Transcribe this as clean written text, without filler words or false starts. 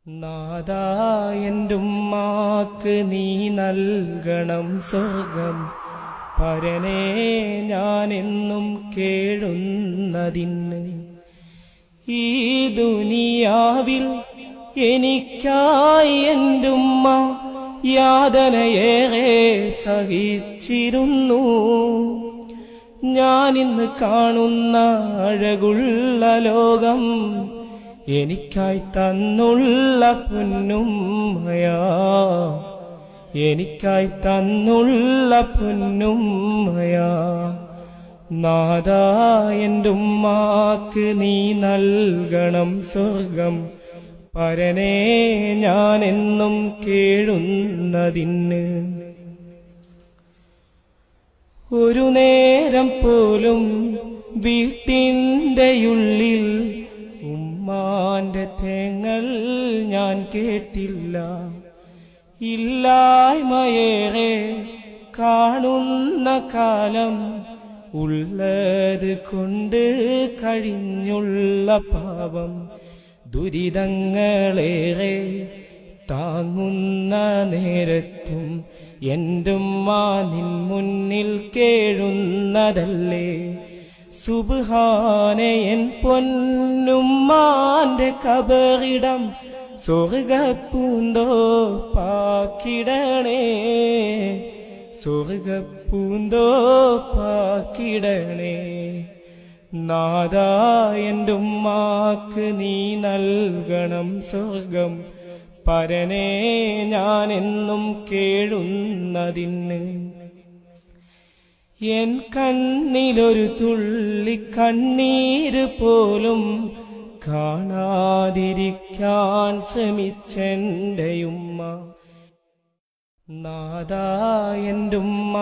നാദാ എന്റുമ്മാക്ക് നീ നൽകണം സ്വർഗം പരനേ ഞാനെന്നും കേഴുന്നതിന് ഈ ദുനിയാവിൽ എനിക്കായി എന്റുമ്മ യാതനയേറെ സഹിച്ചിരുന്നു. ഞാനിന്ന് കാണുന്ന അഴകുള്ള ലോകം എനിക്കായി തന്നുള്ള പൊന്നുമ്മയാ, എനിക്കായി തന്നുള്ള പൊന്നുമ്മയാ. നാദാ എന്റുമ്മാക്ക് നീ നൽകണം സ്വർഗം പരനേ ഞാനെന്നും കേഴുന്നതിന്. ഒരു നേരം പോലും വീട്ടിൻ്റെയുള്ളിൽ ഉമ്മാന്റെ തേങ്ങൽ ഞാൻ കേട്ടില്ല. ഇല്ലായ്മയേറെ കാണുന്ന കാലം ഉള്ളത് കൊണ്ട് കഴിഞ്ഞുള്ള പാപം ദുരിതങ്ങളേറെ താങ്ങുന്ന നേരത്തും എന്റുമ്മ നിൻ മുന്നിൽ കേഴുന്നതല്ലേ. സുബ്ഹാനെ എൻ പൊന്നുമ്മാന്റെ കബറിടം സ്വർഗപ്പൂന്തോപ്പാക്കിടണേ, സ്വർഗപ്പൂന്തോപ്പാക്കിടണേ. നാദാ എന്റുമ്മാക്ക് നീ നൽകണം സ്വർഗം പരനേ ഞാനെന്നും കേഴുന്നതിന്. എൻ കണ്ണിലൊരു തുള്ളി കണ്ണീര് പോലും കാണാതിരിക്കാൻ ശ്രമിച്ചെൻ്റെയുമ്മ. നാദാ എന്റുമ്മ